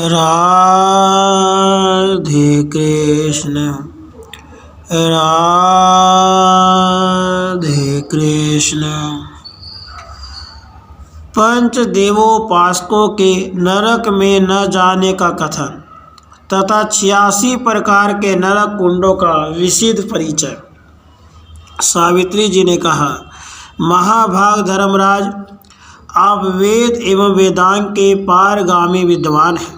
राधे कृष्ण राधे कृष्ण। पंचदेवोपासकों के नरक में न जाने का कथन तथा 86 प्रकार के नरक कुंडों का विशद परिचय। सावित्री जी ने कहा, महाभाग धर्मराज, आप वेद एवं वेदांग के पारगामी विद्वान हैं,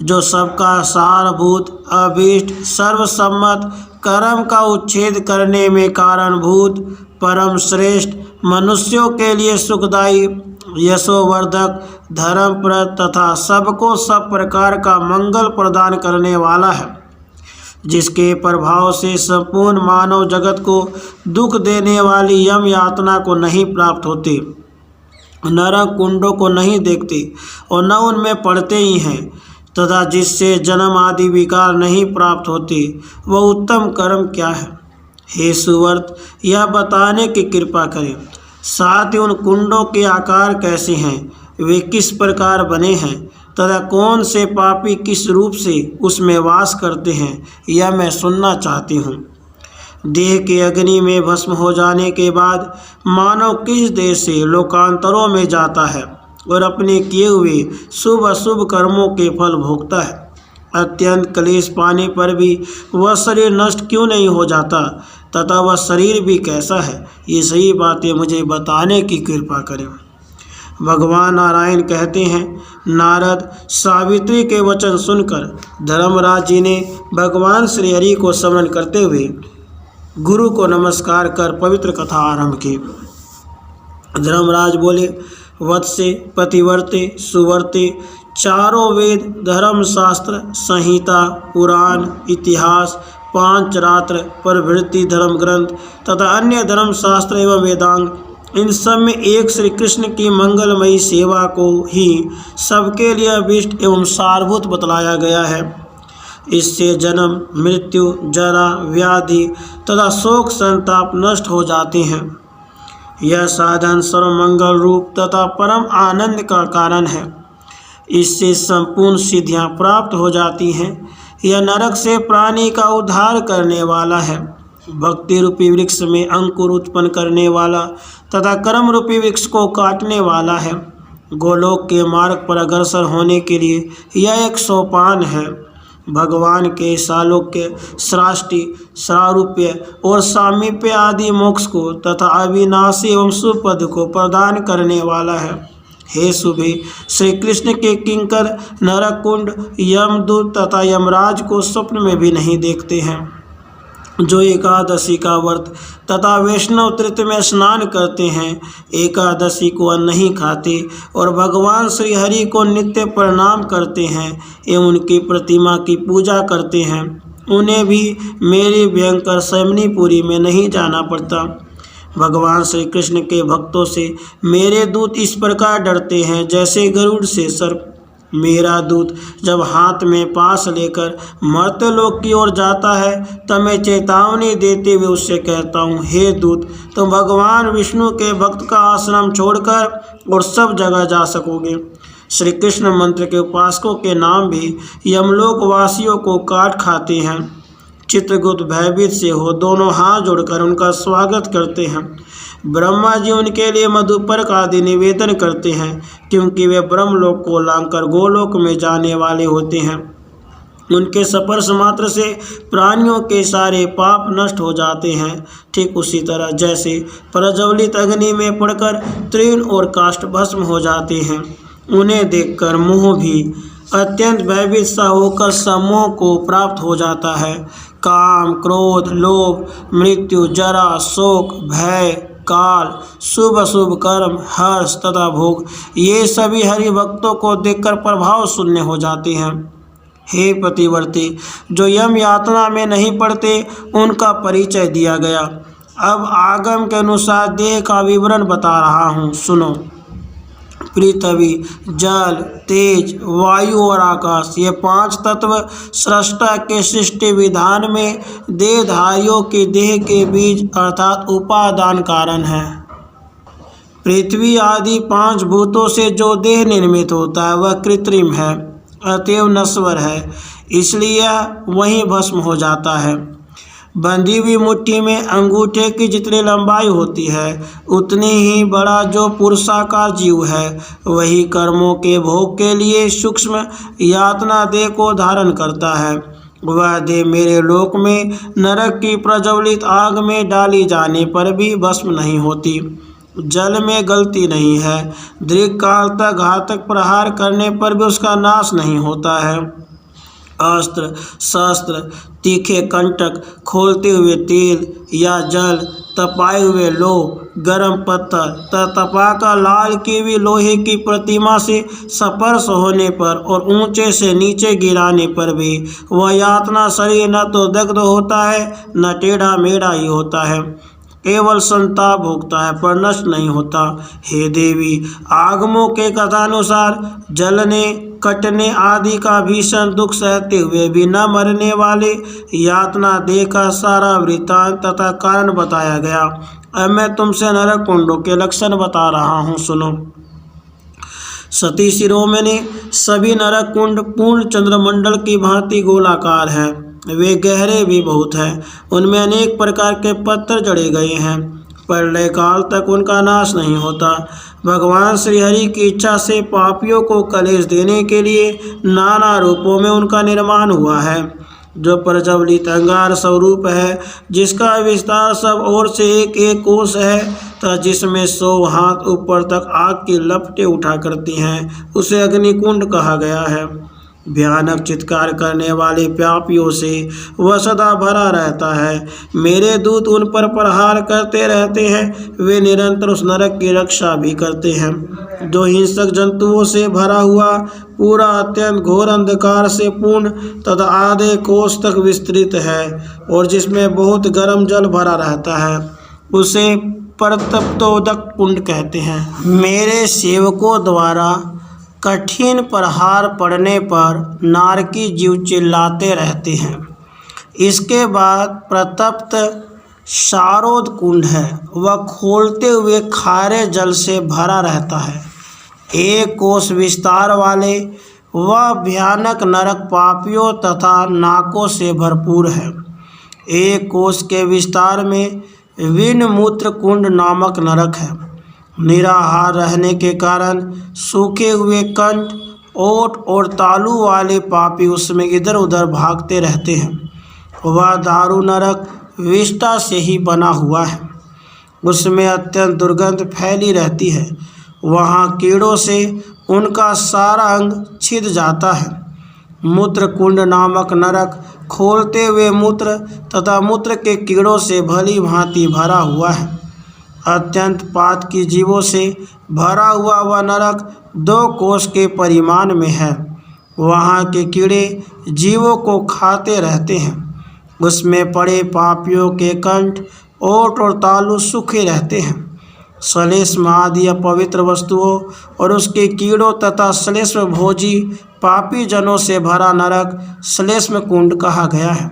जो सबका सारभूत अभीष्ट सर्वसम्मत कर्म का उच्छेद करने में कारणभूत परम श्रेष्ठ मनुष्यों के लिए सुखदायी यशोवर्धक धर्मप्रद तथा सबको सब प्रकार का मंगल प्रदान करने वाला है, जिसके प्रभाव से संपूर्ण मानव जगत को दुख देने वाली यम यातना को नहीं प्राप्त होती, नरक कुंडों को नहीं देखते और न उनमें पड़ते ही हैं, तथा जिससे जन्म आदि विकार नहीं प्राप्त होती, वह उत्तम कर्म क्या है? हे सुवर्त, यह बताने की कृपा करें। साथ ही उन कुंडों के आकार कैसे हैं, वे किस प्रकार बने हैं, तथा कौन से पापी किस रूप से उसमें वास करते हैं, यह मैं सुनना चाहती हूँ। देह के अग्नि में भस्म हो जाने के बाद मानव किस देह से लोकांतरों में जाता है और अपने किए हुए शुभ अशुभ कर्मों के फल भोगता है। अत्यंत क्लेश पाने पर भी वह शरीर नष्ट क्यों नहीं हो जाता, तथा वह शरीर भी कैसा है, ये सही बातें मुझे बताने की कृपा करें। भगवान नारायण कहते हैं, नारद, सावित्री के वचन सुनकर धर्मराज जी ने भगवान श्री हरि को स्मरण करते हुए गुरु को नमस्कार कर पवित्र कथा आरंभ की। धर्मराज बोले, वत्से, पतिवर्ते, सुवर्ते, चारों वेद, धर्मशास्त्र, संहिता, पुराण, इतिहास, पांचरात्र, प्रभृति धर्म ग्रंथ तथा अन्य धर्मशास्त्र एवं वेदांग, इन सब में एक श्री कृष्ण की मंगलमयी सेवा को ही सबके लिए अभीष्ट एवं सारभूत बतलाया गया है। इससे जन्म, मृत्यु, जरा, व्याधि तथा शोक संताप नष्ट हो जाते हैं। यह साधन सर्वमंगल रूप तथा परम आनंद का कारण है। इससे संपूर्ण सिद्धियां प्राप्त हो जाती हैं। यह नरक से प्राणी का उद्धार करने वाला है, भक्ति रूपी वृक्ष में अंकुर उत्पन्न करने वाला तथा कर्म रूपी वृक्ष को काटने वाला है। गोलोक के मार्ग पर अग्रसर होने के लिए यह एक सोपान है। भगवान के सालोक्य, सृष्टि, सारूप्य और सामीप्य आदि मोक्ष को तथा अविनाशी एवं सुपद को प्रदान करने वाला है। हे शुभे, श्री कृष्ण के किंकर नरक कुंड, यमदूत तथा यमराज को स्वप्न में भी नहीं देखते हैं। जो एकादशी का व्रत तथा वैष्णव तृतीय में स्नान करते हैं, एकादशी को अन्न नहीं खाते और भगवान श्री हरि को नित्य प्रणाम करते हैं एवं उनकी प्रतिमा की पूजा करते हैं, उन्हें भी मेरी भयंकर शैमनीपुरी में नहीं जाना पड़ता। भगवान श्री कृष्ण के भक्तों से मेरे दूत इस प्रकार डरते हैं जैसे गरुड़ से सर्प। मेरा दूत जब हाथ में पास लेकर मर्त्यलोक की ओर जाता है, तब मैं चेतावनी देते हुए उससे कहता हूँ, हे दूत, तुम भगवान विष्णु के भक्त का आश्रम छोड़कर और सब जगह जा सकोगे। श्री कृष्ण मंत्र के उपासकों के नाम भी यमलोक वासियों को काट खाते हैं। चित्रगुप्त भयभीत से हो दोनों हाथ जोड़कर उनका स्वागत करते हैं। ब्रह्मा जी उनके लिए मधुपर्क आदि निवेदन करते हैं, क्योंकि वे ब्रह्मलोक को लांघकर गोलोक में जाने वाले होते हैं। उनके स्पर्श मात्र से प्राणियों के सारे पाप नष्ट हो जाते हैं। ठीक उसी तरह जैसे प्रज्वलित अग्नि में पड़कर तृण और काष्ठ भस्म हो जाते हैं। उन्हें देखकर मोह भी अत्यंत भयभीत सा होकर समूह को प्राप्त हो जाता है। काम, क्रोध, लोभ, मृत्यु, जरा, शोक, भय, काल, शुभ अशुभ कर्म, हर्ष तथा भोग, ये सभी हरि भक्तों को देखकर प्रभाव शून्य हो जाते हैं। हे पतिवर्ती, जो यम यातना में नहीं पड़ते, उनका परिचय दिया गया। अब आगम के अनुसार देह का विवरण बता रहा हूँ, सुनो। पृथ्वी, जल, तेज, वायु और आकाश, ये 5 तत्व सृष्टा के सृष्टि विधान में देहधारियों के देह के बीज अर्थात उपादान कारण है। पृथ्वी आदि 5 भूतों से जो देह निर्मित होता है वह कृत्रिम है। अतएव नश्वर है, इसलिए वहीं भस्म हो जाता है। बंधी हुई मुट्ठी में अंगूठे की जितनी लंबाई होती है उतनी ही बड़ा जो पुरुषाकार जीव है वही कर्मों के भोग के लिए सूक्ष्म यातना देह को धारण करता है। वह देह मेरे लोक में नरक की प्रज्वलित आग में डाली जाने पर भी भस्म नहीं होती, जल में गलती नहीं है, दीर्घ काल तक घातक प्रहार करने पर भी उसका नाश नहीं होता है। अस्त्र शस्त्र, तीखे कंटक, खोलते हुए तेल या जल, तपाए हुए लोह, गर्म पत्थर, तपाकर लाल की भी लोहे की प्रतिमा से स्पर्श होने पर और ऊंचे से नीचे गिराने पर भी वह यातना शरीर न तो दग्ध होता है न टेढ़ा मेढ़ा ही होता है, केवल संताप भोगता है पर नष्ट नहीं होता। हे देवी, आगमों के कथानुसार जलने कटने आदि का भीषण दुख सहते हुए भी न मरने वाले यातना देह का सारा वृत्तांत तथा कारण बताया गया। अब मैं तुमसे नरक कुंडों के लक्षण बता रहा हूँ, सुनो। सती शिरोमणि, सभी नरक कुंड पूर्ण चंद्रमंडल की भांति गोलाकार हैं, वे गहरे भी बहुत हैं, उनमें अनेक प्रकार के पत्थर जड़े गए हैं, प्रलय काल तक उनका नाश नहीं होता। भगवान श्रीहरि की इच्छा से पापियों को कलेश देने के लिए नाना रूपों में उनका निर्माण हुआ है। जो प्रज्वलित अंगार स्वरूप है, जिसका विस्तार सब ओर से एक एक कोस है तथा जिसमें 100 हाथ ऊपर तक आग की लपटें उठा करती हैं, उसे अग्निकुंड कहा गया है। भयानक चित्कार करने वाले पापियों से वह सदा भरा रहता है। मेरे दूत उन पर प्रहार करते रहते हैं, वे निरंतर उस नरक की रक्षा भी करते हैं जो हिंसक जंतुओं से भरा हुआ पूरा अत्यंत घोर अंधकार से पूर्ण तथा आधे कोस तक विस्तृत है और जिसमें बहुत गर्म जल भरा रहता है, उसे परतप्तोदक कुंड कहते हैं। मेरे सेवकों द्वारा कठिन प्रहार पड़ने पर नारकी जीव चिल्लाते रहते हैं। इसके बाद प्रतप्त शारोद कुंड है, वह खोलते हुए खारे जल से भरा रहता है, एक कोस विस्तार वाले वह भयानक नरक पापियों तथा नाकों से भरपूर है। एक कोस के विस्तार में विनमूत्र कुंड नामक नरक है। निराहार रहने के कारण सूखे हुए कंठ, ओट और तालू वाले पापी उसमें इधर उधर भागते रहते हैं। वह दारू नरक विष्ठा से ही बना हुआ है, उसमें अत्यंत दुर्गंध फैली रहती है। वहाँ कीड़ों से उनका सारा अंग छिद जाता है। मूत्र कुंड नामक नरक खोलते हुए मूत्र तथा मूत्र के कीड़ों से भली भांति भरा हुआ है। अत्यंत पात की जीवों से भरा हुआ वह नरक 2 कोस के परिमाण में है। वहाँ के कीड़े जीवों को खाते रहते हैं। उसमें पड़े पापियों के कंठ, ओट और तालू सूखे रहते हैं। श्लेष्म आदि अपवित्र वस्तुओं और उसके कीड़ों तथा श्लेष्म भोजी पापी जनों से भरा नरक श्लेष्म कुंड कहा गया है।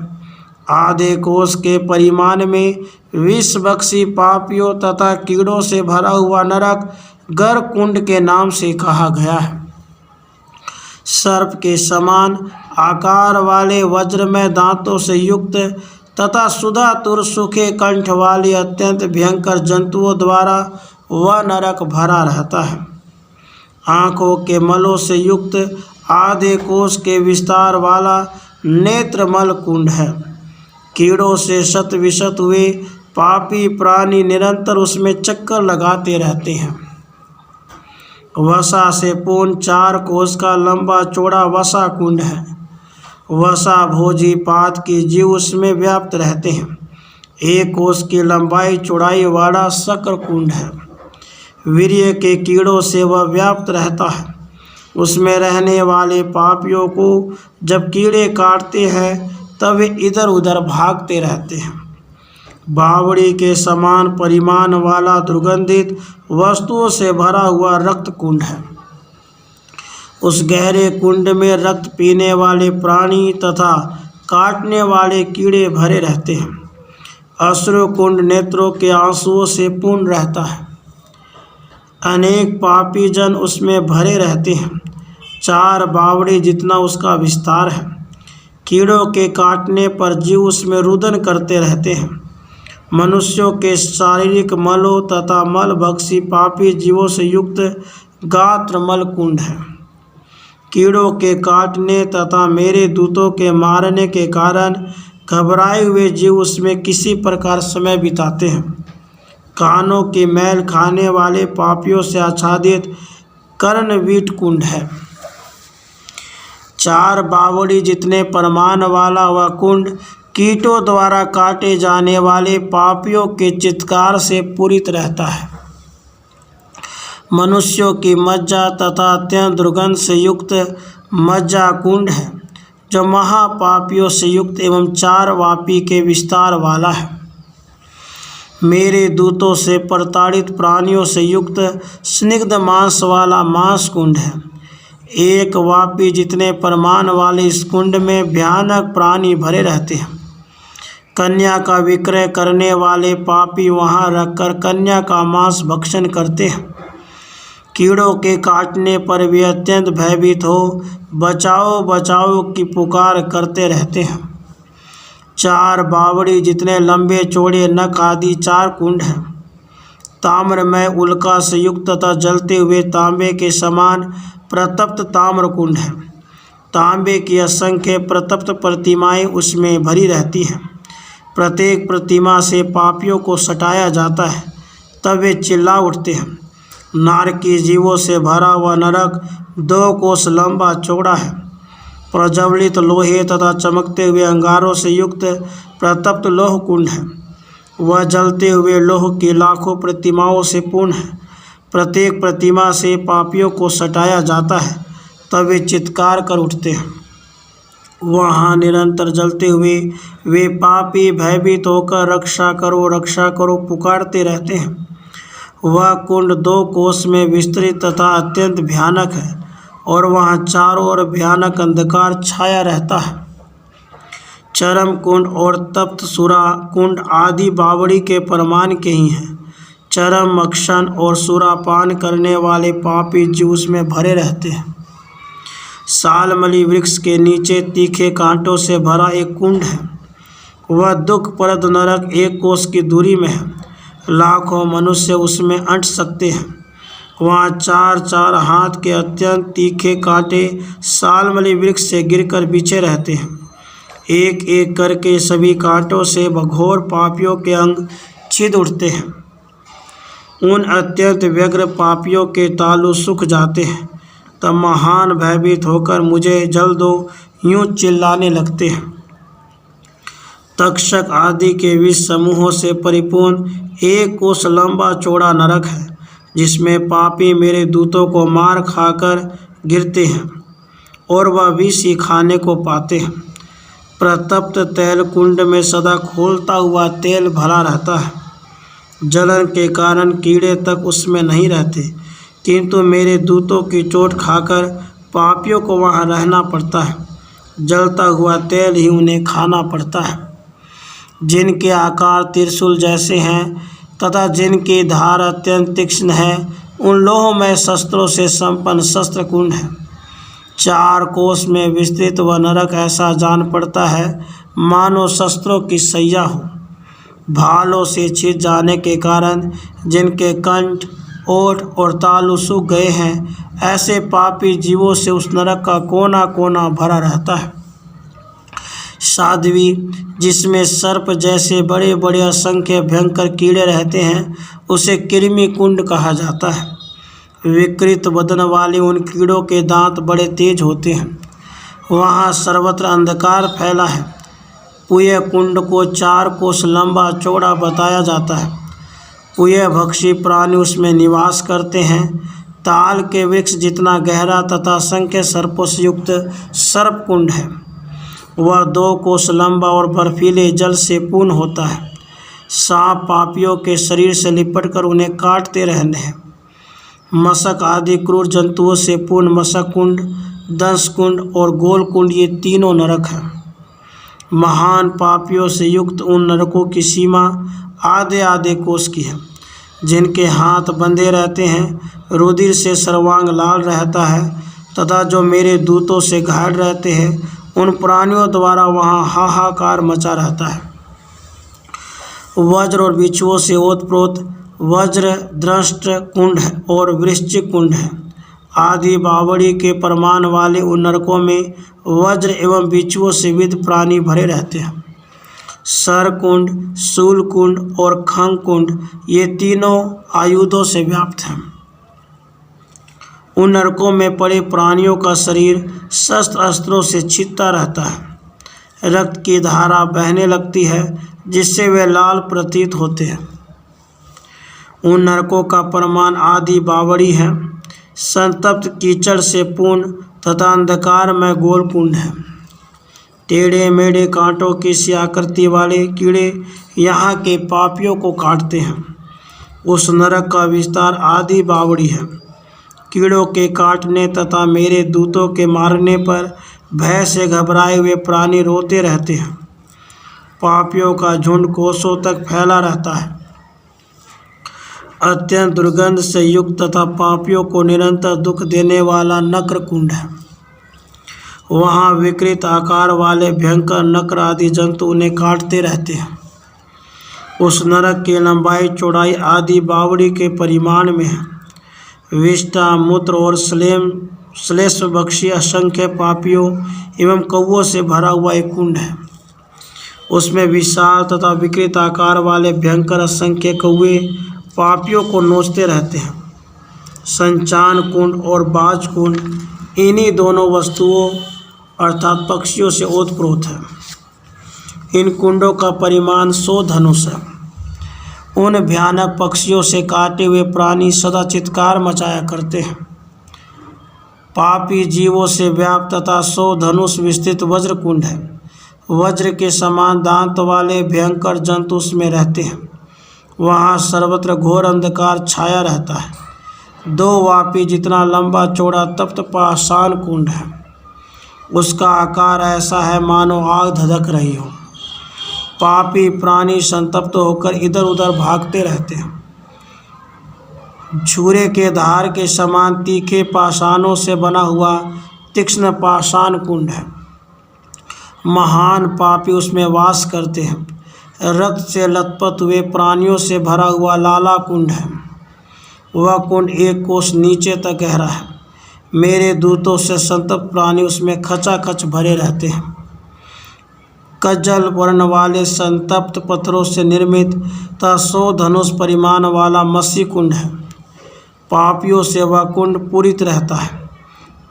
आधे कोस के परिमाण में विषभक्षी पापियों तथा कीड़ों से भरा हुआ नरक गर कुंड के नाम से कहा गया है। सर्प के समान आकार वाले वज्रमय दांतों से युक्त तथा सुधातुर सूखे कंठ वाले अत्यंत भयंकर जंतुओं द्वारा वह नरक भरा रहता है। आँखों के मलों से युक्त आधे कोस के विस्तार वाला नेत्रमल कुंड है। कीड़ों से शत विशत हुए पापी प्राणी निरंतर उसमें चक्कर लगाते रहते हैं। वसा से पूर्ण 4 कोस का लंबा चौड़ा वसा कुंड है। वसा भोजी पात के जीव उसमें व्याप्त रहते हैं। 1 कोस की लंबाई चौड़ाई वाला शक्र कुंड है। वीर्य के कीड़ों से वह व्याप्त रहता है। उसमें रहने वाले पापियों को जब कीड़े काटते हैं तब वे इधर उधर भागते रहते हैं। बावड़ी के समान परिमाण वाला दुर्गंधित वस्तुओं से भरा हुआ रक्त कुंड है। उस गहरे कुंड में रक्त पीने वाले प्राणी तथा काटने वाले कीड़े भरे रहते हैं। अश्रु कुंड नेत्रों के आंसुओं से पूर्ण रहता है। अनेक पापी जन उसमें भरे रहते हैं। 4 बावड़ी जितना उसका विस्तार है। कीड़ों के काटने पर जीव उसमें रुदन करते रहते हैं। मनुष्यों के शारीरिक मलों तथा मल भक्षी पापी जीवों से युक्त गात्र मल कुंड है। कीड़ों के काटने तथा मेरे दूतों के मारने के कारण घबराए हुए जीव उसमें किसी प्रकार समय बिताते हैं। कानों की मैल खाने वाले पापियों से आच्छादित कर्णवीट कुंड है। 4 बावड़ी जितने परमान वाला वह कुंड कीटों द्वारा काटे जाने वाले पापियों के चित्कार से पूरित रहता है। मनुष्यों की मज्जा तथा अत्यंत दुर्गंध से युक्त मज्जा कुंड है, जो महापापियों से युक्त एवं 4 वापी के विस्तार वाला है। मेरे दूतों से प्रताड़ित प्राणियों से युक्त स्निग्ध मांस वाला मांस कुंड है। 1 वापी जितने परमान वाले इस कुंड में भयानक प्राणी भरे रहते हैं। कन्या का विक्रय करने वाले पापी वहाँ रखकर कन्या का मांस भक्षण करते हैं। कीड़ों के काटने पर वे अत्यंत भयभीत हो बचाओ बचाओ की पुकार करते रहते हैं। 4 बावड़ी जितने लंबे चौड़े नख आदि 4 कुंड हैं। ताम्रमय उल्का से युक्त तथा जलते हुए तांबे के समान प्रतप्त ताम्र कुंड है। तांबे की असंख्य प्रतप्त प्रतिमाएं उसमें भरी रहती हैं। प्रत्येक प्रतिमा से पापियों को सटाया जाता है, तब वे चिल्ला उठते हैं। नारकी जीवों से भरा हुआ नरक 2 कोस लंबा चौड़ा है। प्रज्वलित लोहे तथा चमकते हुए अंगारों से युक्त प्रतप्त लोह कुंड है। वह जलते हुए लोह की लाखों प्रतिमाओं से पूर्ण है। प्रत्येक प्रतिमा से पापियों को सटाया जाता है, तब वे चित्कार कर उठते हैं। वहाँ निरंतर जलते हुए वे पापी भयभीत होकर रक्षा करो पुकारते रहते हैं। वह कुंड 2 कोस में विस्तृत तथा अत्यंत भयानक है और वहाँ चारों ओर भयानक अंधकार छाया रहता है। चरम कुंड और तप्त सुरा कुंड आदि बावड़ी के परमान के ही हैं। चरम मक्षण और सुरापान करने वाले पापी जीव उसमें भरे रहते हैं। सालमली वृक्ष के नीचे तीखे कांटों से भरा एक कुंड है। वह दुखप्रद नरक 1 कोस की दूरी में है। लाखों मनुष्य उसमें अंट सकते हैं। वहाँ 4 हाथ के अत्यंत तीखे कांटे सालमली वृक्ष से गिरकर बिछे रहते हैं। एक एक करके सभी कांटों से घोर पापियों के अंग छिद उठते हैं। उन अत्यंत व्यग्र पापियों के तालु सूख जाते हैं, तब महान भयभीत होकर मुझे जल दो यूं चिल्लाने लगते हैं। तक्षक आदि के विष समूहों से परिपूर्ण 1 कोस लंबा चौड़ा नरक है, जिसमें पापी मेरे दूतों को मार खाकर गिरते हैं और वह विष ही खाने को पाते हैं। प्रतप्त तैल कुंड में सदा खोलता हुआ तेल भरा रहता है। जलन के कारण कीड़े तक उसमें नहीं रहते, किंतु मेरे दूतों की चोट खाकर पापियों को वहाँ रहना पड़ता है। जलता हुआ तेल ही उन्हें खाना पड़ता है। जिनके आकार त्रिशूल जैसे हैं तथा जिनकी धार अत्यंत तीक्ष्ण है, उन लोहमय शस्त्रों से संपन्न शस्त्र कुंड है। 4 कोस में विस्तृत वह नरक ऐसा जान पड़ता है मानो शस्त्रों की सैया हो। भालों से छिद जाने के कारण जिनके कंठ ओठ और तालु सूख गए हैं, ऐसे पापी जीवों से उस नरक का कोना कोना भरा रहता है। साध्वी जिसमें सर्प जैसे बड़े बड़े असंख्य भयंकर कीड़े रहते हैं, उसे कृमि कुंड कहा जाता है। विकृत बदन वाले उन कीड़ों के दांत बड़े तेज होते हैं। वहाँ सर्वत्र अंधकार फैला है। पुय कुंड को 4 कोस लंबा चौड़ा बताया जाता है। पुय भक्षी प्राणी उसमें निवास करते हैं। ताल के वृक्ष जितना गहरा तथा असंख्य सर्पों से युक्त सर्प कुंड है। वह 2 कोस लंबा और बर्फीले जल से पूर्ण होता है। सांप पापियों के शरीर से लिपटकर उन्हें काटते रहने हैं। मशक आदि क्रूर जंतुओं से पूर्ण मशक कुंड, दंश कुंड और गोल कुंड, ये तीनों नरक हैं। महान पापियों से युक्त उन नरकों की सीमा आधे आधे कोस की है। जिनके हाथ बंधे रहते हैं, रुधिर से सर्वांग लाल रहता है तथा जो मेरे दूतों से घायल रहते हैं उन प्राणियों द्वारा वहाँ हाहाकार मचा रहता है। वज्र और बिच्छुओं से ओतप्रोत वज्र दृष्ट कुंड है और वृश्चिक कुंड है। आदि बावड़ी के प्रमाण वाले उन नरकों में वज्र एवं बिच्छुओं से विविध प्राणी भरे रहते हैं। सर कुंड, शूल कुंड और खंग कुंड ये तीनों आयुधों से व्याप्त हैं। उन नरकों में पड़े प्राणियों का शरीर शस्त्र अस्त्रों से छिदता रहता है। रक्त की धारा बहने लगती है जिससे वे लाल प्रतीत होते हैं। उन नरकों का प्रमाण आदि बावड़ी है, संतप्त कीचड़ से पूर्ण तथा अंधकार में गोल कुंड है। टेढ़े मेढ़े कांटों की सी आकृति वाले कीड़े यहाँ के पापियों को काटते हैं। उस नरक का विस्तार आदि बावड़ी है। कीड़ों के काटने तथा मेरे दूतों के मारने पर भय से घबराए हुए प्राणी रोते रहते हैं। पापियों का झुंड कोसों तक फैला रहता है। अत्यंत दुर्गंध से युक्त तथा पापियों को निरंतर दुख देने वाला नक्र कुंड है। वहाँ विकृत आकार वाले भयंकर नक्र आदि जंतु उन्हें काटते रहते हैं। उस नरक की लंबाई चौड़ाई आदि बावड़ी के परिमाण में है। विष्ठा, मूत्र और श्लेष्म बक्षी असंख्य पापियों एवं कौवों से भरा हुआ एक कुंड है। उसमें विशाल तथा विकृत आकार वाले भयंकर असंख्य कौवे पापियों को नोचते रहते हैं। संचान कुंड और बाज कुंड इन्हीं दोनों वस्तुओं अर्थात पक्षियों से ओतप्रोत है। इन कुंडों का परिमाण 100 धनुष है। उन भयानक पक्षियों से काटे हुए प्राणी सदा चित्कार मचाया करते हैं। पापी जीवों से व्याप्त तथा 100 धनुष विस्तृत वज्र कुंड है। वज्र के समान दांत वाले भयंकर जंतु उसमें रहते हैं। वहाँ सर्वत्र घोर अंधकार छाया रहता है। 2 वापी जितना लंबा चौड़ा तप्त पाषाण कुंड है। उसका आकार ऐसा है मानो आग धधक रही हो। पापी प्राणी संतप्त होकर इधर उधर भागते रहते हैं। छुरे के धार के समान तीखे पाषाणों से बना हुआ तीक्ष्ण पाषाण कुंड है। महान पापी उसमें वास करते हैं। रक्त से लथपथ हुए प्राणियों से भरा हुआ लाला कुंड है। वह कुंड 1 कोस नीचे तक गहरा है। मेरे दूतों से संतप्त प्राणी उसमें खचाखच भरे रहते हैं। कज्जल वर्ण वाले संतप्त पत्थरों से निर्मित तथा 100 धनुष परिमाण वाला मसी कुंड है। पापियों से वह कुंड पूरित रहता है।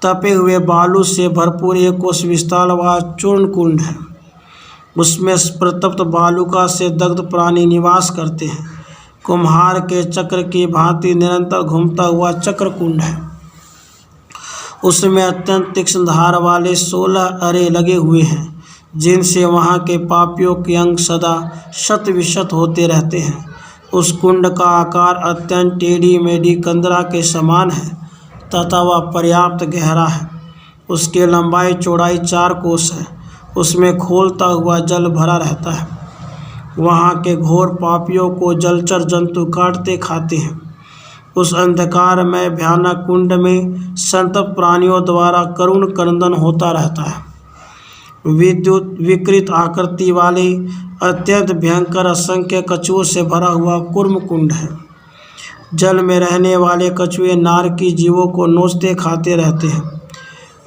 तपे हुए बालू से भरपूर 1 कोस विस्तार व चूर्ण कुंड है। उसमें प्रतप्त बालुका से दग्ध प्राणी निवास करते हैं। कुम्हार के चक्र की भांति निरंतर घूमता हुआ चक्र कुंड है। उसमें अत्यंत तीक्ष्ण धार वाले 16 अरे लगे हुए हैं, जिनसे वहाँ के पापियों के अंग सदा शत विशत होते रहते हैं। उस कुंड का आकार अत्यंत टेढ़ी मेढ़ी कंदरा के समान है तथा वह पर्याप्त गहरा है। उसकी लंबाई चौड़ाई 4 कोस है। उसमें खोलता हुआ जल भरा रहता है। वहाँ के घोर पापियों को जलचर जंतु काटते खाते हैं। उस अंधकार में भयानक कुंड में संतप्त प्राणियों द्वारा करुण क्रंदन होता रहता है। विद्युत विकृत आकृति वाले अत्यंत भयंकर असंख्य कछुओं से भरा हुआ कुर्म कुंड है। जल में रहने वाले कछुए नारकी जीवों को नोचते खाते रहते हैं।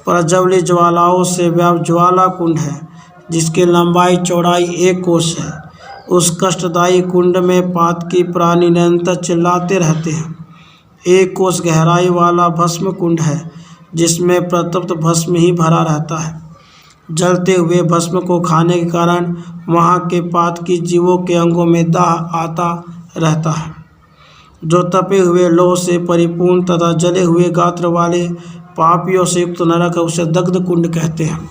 प्रज्वलित ज्वालाओं से व्याप्त ज्वाला कुंड है, जिसकी लंबाई चौड़ाई 1 कोस है। उस कष्टदायी कुंड में पातकी प्राणी निरंतर चिल्लाते रहते हैं। 1 कोस गहराई वाला भस्म कुंड है, जिसमें प्रतप्त भस्म ही भरा रहता है। जलते हुए भस्म को खाने के कारण वहाँ के पातकी जीवों के अंगों में दाह आता रहता है। जो तपे हुए लोह से परिपूर्ण तथा जले हुए गात्र वाले पापियों से युक्त नरक है, उसे दग्ध कुंड कहते हैं।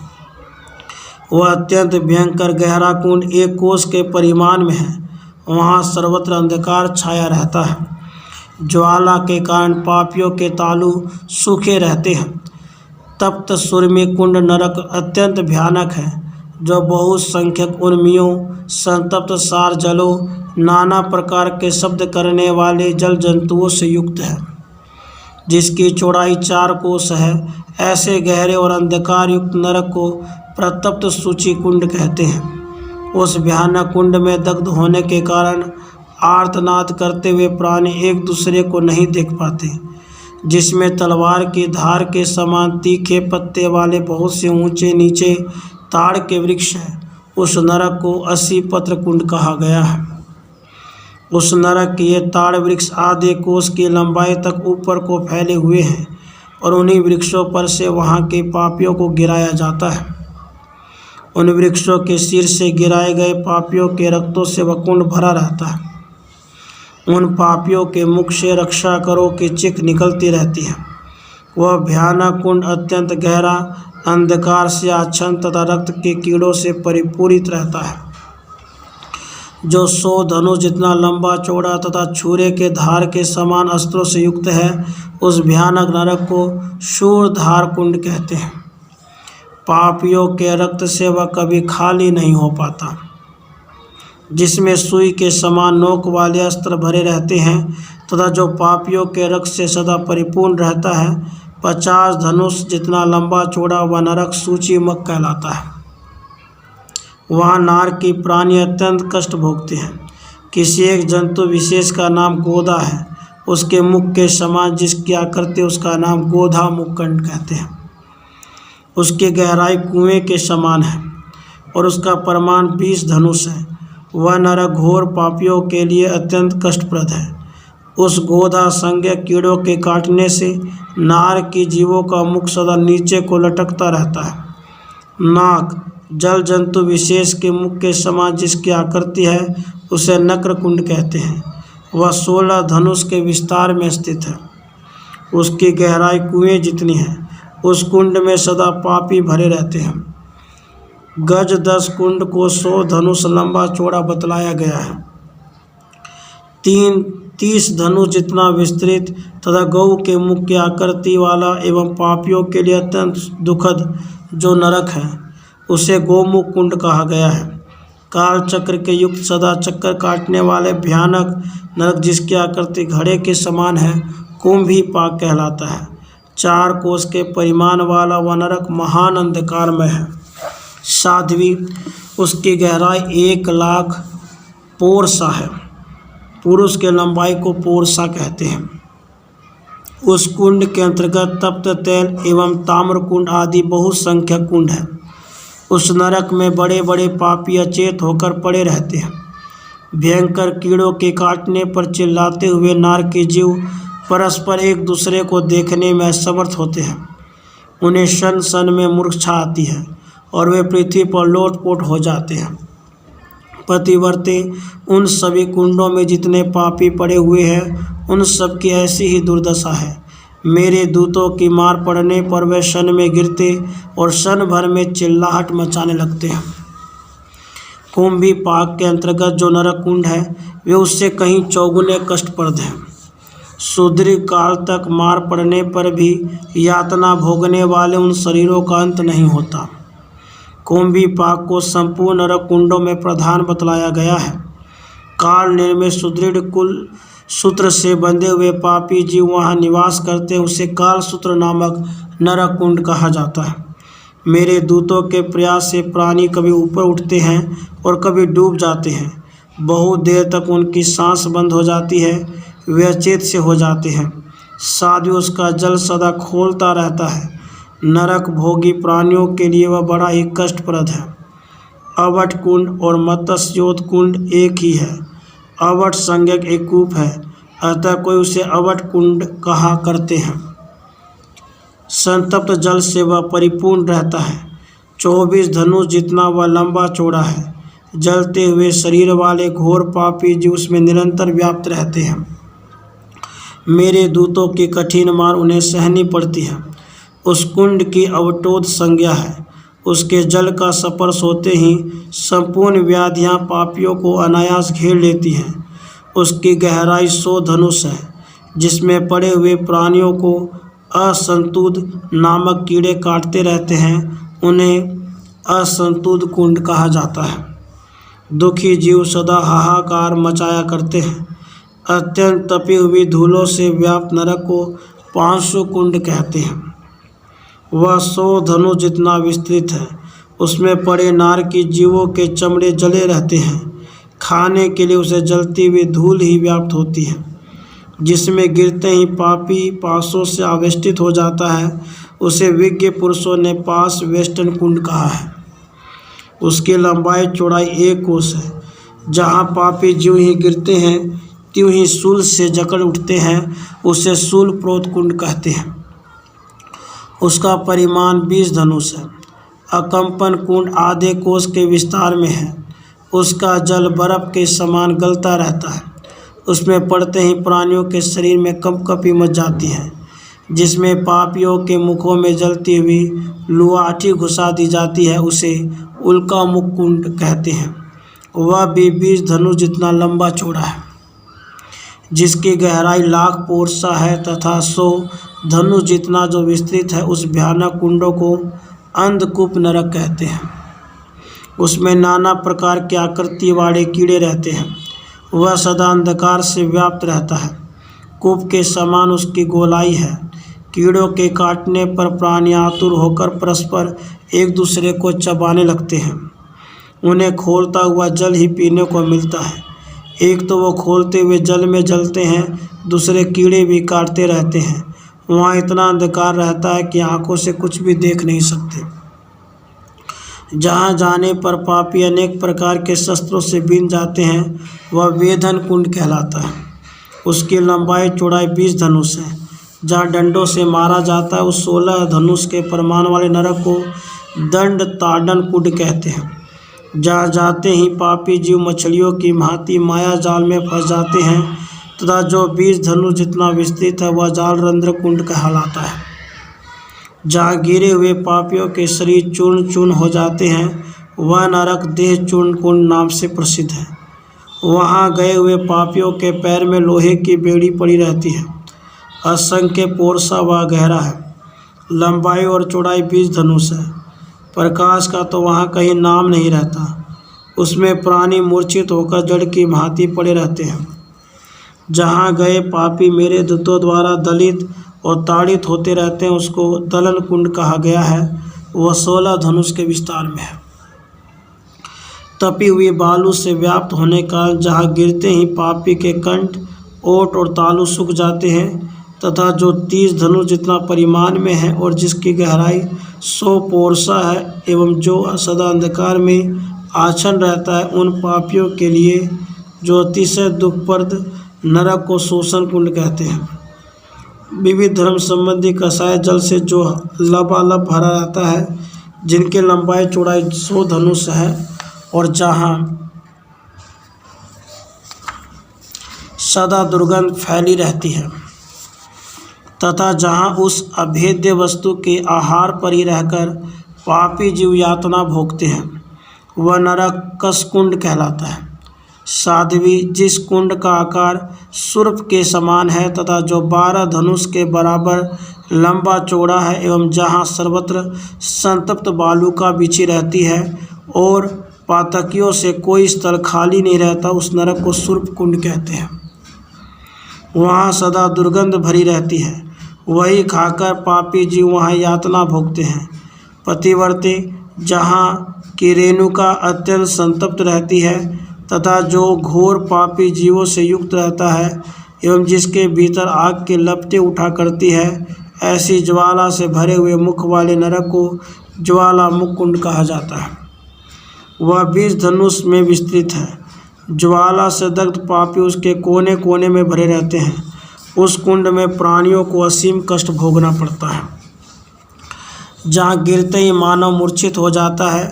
वह अत्यंत भयंकर गहरा कुंड 1 कोस के परिमाण में है। वहाँ सर्वत्र अंधकार छाया रहता है। ज्वाला के कारण पापियों के तालु सूखे रहते हैं। तप्त सुरमी कुंड नरक अत्यंत भयानक है, जो बहुत संख्यक उर्मियों, संतप्त सार जलों, नाना प्रकार के शब्द करने वाले जल जंतुओं से युक्त है। जिसकी चौड़ाई 4 कोस है। ऐसे गहरे और अंधकार युक्त नरक को प्रतप्त सूची कुंड कहते हैं। उस भयानक कुंड में दग्ध होने के कारण आर्तनाद करते हुए प्राणी एक दूसरे को नहीं देख पाते, जिसमें तलवार की धार के समान तीखे पत्ते वाले बहुत से ऊंचे नीचे ताड़ के वृक्ष हैं। उस नरक को 80 पत्र कुंड कहा गया है। उस नरक के ये ताड़ वृक्ष आधे कोस की लंबाई तक ऊपर को फैले हुए हैं और उन्हीं वृक्षों पर से वहाँ के पापियों को गिराया जाता है। उन वृक्षों के सिर से गिराए गए पापियों के रक्तों से वह कुंड भरा रहता है। उन पापियों के मुख से रक्षा करो की चीख निकलती रहती है। वह भयानक कुंड अत्यंत गहरा, अंधकार से आच्छन्न तथा रक्त के कीड़ों से परिपूरित रहता है, जो 100 धनुष जितना लंबा चौड़ा तथा छुरे के धार के समान अस्त्रों से युक्त है। उस भयानक नरक को शूरधार कुंड कहते हैं। पापियों के रक्त से वह कभी खाली नहीं हो पाता, जिसमें सुई के समान नोक वाले अस्त्र भरे रहते हैं तथा जो पापियों के रक्त से सदा परिपूर्ण रहता है। 50 धनुष जितना लंबा चौड़ा वह नरक सूचीमुख कहलाता है। वहाँ नार की प्राणी अत्यंत कष्ट भोगते हैं। किसी एक जंतु विशेष का नाम गोधा है। उसके मुख के समान जिसकी आकृति उसका नाम गोधा मुखकंड कहते हैं। उसकी गहराई कुएं के समान है और उसका परिमाण 20 धनुष है। वह नरक घोर पापियों के लिए अत्यंत कष्टप्रद है। उस गोधा संज्ञ कीड़ों के काटने से नार की जीवों का मुख सदा नीचे को लटकता रहता है। नाग जल जंतु विशेष के मुख के समान जिसकी आकृति है उसे नक्र कुंड कहते हैं। वह 16 धनुष के विस्तार में स्थित है। उसकी गहराई कुएं जितनी है। उस कुंड में सदा पापी भरे रहते हैं। गज 10 कुंड को 100 धनुष लंबा चौड़ा बतलाया गया है। 30 धनुष जितना विस्तृत तथा गौ के मुख की आकृति वाला एवं पापियों के लिए अत्यंत दुखद जो नरक है उसे गोमुख कुंड कहा गया है। काल चक्र के युक्त सदा चक्कर काटने वाले भयानक नरक जिसकी आकृति घड़े के समान है कुंभी पाक कहलाता है। 4 कोस के परिमाण वाला वह नरक महान अंधकार में है। साध्वी उसकी गहराई 1 लाख पोरसा है। पुरुष के लंबाई को पोरसा कहते हैं। उस कुंड के अंतर्गत तप्त तेल एवं ताम्र कुंड आदि बहुसंख्यक कुंड है। उस नरक में बड़े बड़े पापी अचेत होकर पड़े रहते हैं। भयंकर कीड़ों के काटने पर चिल्लाते हुए नार के जीव परस्पर एक दूसरे को देखने में असमर्थ होते हैं। उन्हें शन शन में मूर्छा आती है और वे पृथ्वी पर लोटपोट हो जाते हैं। पतिवर्ते उन सभी कुंडों में जितने पापी पड़े हुए हैं उन सब की ऐसी ही दुर्दशा है। मेरे दूतों की मार पड़ने पर वे शन में गिरते और शन भर में चिल्लाहट मचाने लगते हैं। कुंभी पाक के अंतर्गत जो नरक कुंड है वे उससे कहीं चौगुने कष्टप्रद हैं। सुदीर्घ काल तक मार पड़ने पर भी यातना भोगने वाले उन शरीरों का अंत नहीं होता। कुंभी पाक को संपूर्ण नरक कुंडों में प्रधान बतलाया गया है। काल निर्मित सुदृढ़ कुल सूत्र से बंधे हुए पापी जीव वहाँ निवास करते हैं। उसे काल सूत्र नामक नरक कुंड कहा जाता है। मेरे दूतों के प्रयास से प्राणी कभी ऊपर उठते हैं और कभी डूब जाते हैं। बहुत देर तक उनकी सांस बंद हो जाती है। वे अचेत से हो जाते हैं। साध्वी उसका जल सदा खोलता रहता है। नरक भोगी प्राणियों के लिए वह बड़ा ही कष्टप्रद है। अवट कुंड और मत्स्योत कुंड एक ही है। अवट संज्ञक एक कूप है, अतः कोई उसे अवट कुंड कहा करते हैं। संतप्त जल से वह परिपूर्ण रहता है। 24 धनुष जितना वह लंबा चौड़ा है। जलते हुए शरीर वाले घोर पापी जो उसमें निरंतर व्याप्त रहते हैं। मेरे दूतों की कठिन मार उन्हें सहनी पड़ती है। उस कुंड की अवटोद संज्ञा है। उसके जल का स्पर्श होते ही संपूर्ण व्याधियां पापियों को अनायास घेर लेती हैं। उसकी गहराई 100 धनुष है, जिसमें पड़े हुए प्राणियों को असंतुद नामक कीड़े काटते रहते हैं। उन्हें असंतुद कुंड कहा जाता है। दुखी जीव सदा हाहाकार मचाया करते हैं। अत्यंत तपी हुई धूलों से व्याप्त नरक को 500 कुंड कहते हैं। वह 100 धनुष जितना विस्तृत है। उसमें पड़े नार की जीवों के चमड़े जले रहते हैं। खाने के लिए उसे जलती हुई धूल ही व्याप्त होती है, जिसमें गिरते ही पापी पासों से आवेष्टित हो जाता है। उसे विज्ञ पुरुषों ने पास वेष्टन कुंड कहा है। उसकी लंबाई चौड़ाई 1 कोस है। जहाँ पापी ज्यों ही गिरते हैं त्यों ही शूल से जकड़ उठते हैं, उसे शूल प्रोत कुंड कहते हैं। उसका परिमाण 20 धनुष है। अकंपन कुंड आधे कोस के विस्तार में है। उसका जल बर्फ के समान गलता रहता है। उसमें पड़ते ही प्राणियों के शरीर में कंपकपी मच जाती है, जिसमें पापियों के मुखों में जलती हुई लुआठी घुसा दी जाती है। उसे उल्का मुख कुंड कहते हैं। वह भी 20 धनुष जितना लंबा चौड़ा है, जिसकी गहराई 1,00,000 पोरसा है तथा 100 धनुष जितना जो विस्तृत है। उस भयानक कुंडों को अंधकूप नरक कहते हैं। उसमें नाना प्रकार की आकृति वाले कीड़े रहते हैं। वह सदा अंधकार से व्याप्त रहता है। कूप के समान उसकी गोलाई है। कीड़ों के काटने पर प्राणी आतुर होकर परस्पर एक दूसरे को चबाने लगते हैं। उन्हें खौलता हुआ जल ही पीने को मिलता है। एक तो वो खौलते हुए जल में जलते हैं, दूसरे कीड़े भी काटते रहते हैं। वहाँ इतना अंधकार रहता है कि आंखों से कुछ भी देख नहीं सकते। जहाँ जाने पर पापी अनेक प्रकार के शस्त्रों से बीन जाते हैं, वह वेधन कुंड कहलाता है। उसकी लंबाई चौड़ाई 20 धनुष है। जहाँ डंडों से मारा जाता है, उस 16 धनुष के परिमाण वाले नरक को दंड ताड़न कुंड कहते हैं। जहाँ जाते ही पापी जीव मछलियों की भांति माया जाल में फंस जाते हैं तथा जो 20 धनुष जितना विस्तृत है, वह जाल रंध्र कुंड कहलाता है। जहाँ गिरे हुए पापियों के शरीर चूर्ण चूर्ण हो जाते हैं, वह नरक देह चूर्ण कुंड नाम से प्रसिद्ध है। वहाँ गए हुए पापियों के पैर में लोहे की बेड़ी पड़ी रहती है। असंख्य पोरसा वह गहरा है। लंबाई और चौड़ाई 20 धनुष है। प्रकाश का तो वहाँ कहीं नाम नहीं रहता। उसमें प्राणी मूर्छित होकर जड़ की भांति पड़े रहते हैं। जहाँ गए पापी मेरे दूतों द्वारा दलित और ताड़ित होते रहते हैं, उसको दलन कुंड कहा गया है। वह 16 धनुष के विस्तार में है। तपी हुई बालू से व्याप्त होने का जहाँ गिरते ही पापी के कंठ, ओठ और तालू सूख जाते हैं तथा जो 30 धनुष जितना परिमाण में है और जिसकी गहराई 100 पोरसा है एवं जो सदा अंधकार में आच्छन्न रहता है, उन पापियों के लिए जो अतिशय दुखप्रद नरक को शोषण कुंड कहते हैं। विविध धर्म संबंधी कसाय जल से जो लबालब भरा रहता है, जिनकी लंबाई चौड़ाई 100 धनुष है और जहाँ सदा दुर्गंध फैली रहती है तथा जहाँ उस अभेद्य वस्तु के आहार पर ही रहकर पापी जीव यातना भोगते हैं, वह नरक कसकुंड कहलाता है। साध्वी, जिस कुंड का आकार सुर्प के समान है तथा जो 12 धनुष के बराबर लंबा चौड़ा है एवं जहाँ सर्वत्र संतप्त बालू का बिछी रहती है और पातकियों से कोई स्थल खाली नहीं रहता, उस नरक को सुर्प कुंड कहते हैं। वहाँ सदा दुर्गंध भरी रहती है। वही खाकर पापी जीव वहाँ यातना भोगते हैं। पतिवर्ती, जहाँ की रेणुका अत्यंत संतप्त रहती है तथा जो घोर पापी जीवों से युक्त रहता है एवं जिसके भीतर आग के लपटें उठा करती है, ऐसी ज्वाला से भरे हुए मुख वाले नरक को ज्वाला मुख कुंड कहा जाता है। वह 20 धनुष में विस्तृत है। ज्वाला से दग्ध पापी उसके कोने कोने में भरे रहते हैं। उस कुंड में प्राणियों को असीम कष्ट भोगना पड़ता है। जहाँ गिरते ही मानव मूर्छित हो जाता है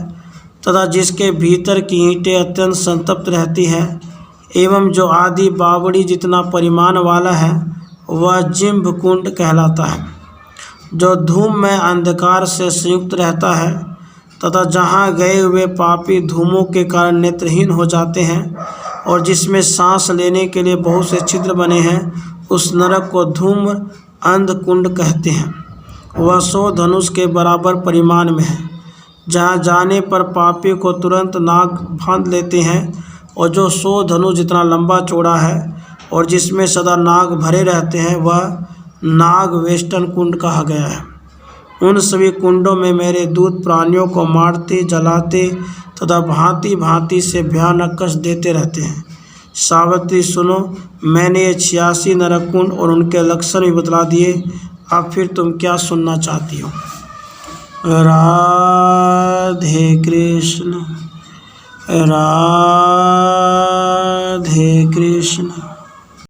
तथा जिसके भीतर की ईंटें अत्यंत संतप्त रहती हैं एवं जो आदि बावड़ी जितना परिमाण वाला है, वह जिम्भ कुंड कहलाता है। जो धूम में अंधकार से संयुक्त रहता है तथा जहाँ गए हुए पापी धूमों के कारण नेत्रहीन हो जाते हैं और जिसमें सांस लेने के लिए बहुत से छिद्र बने हैं, उस नरक को धूम्र अंध कुंड कहते हैं। वह 100 धनुष के बराबर परिमाण में है। जहाँ जाने पर पापी को तुरंत नाग बांध लेते हैं और जो 100 धनुष जितना लंबा चौड़ा है और जिसमें सदा नाग भरे रहते हैं, वह नाग वेष्टन कुंड कहा गया है। उन सभी कुंडों में मेरे दूत प्राणियों को मारते, जलाते तथा भांति भांति से भयानक कष्ट देते रहते हैं। सावित्री सुनो, मैंने ये 86 नरक कुंड और उनके लक्षण भी बतला दिए। अब फिर तुम क्या सुनना चाहती हो? राधे कृष्ण, राधे कृष्ण।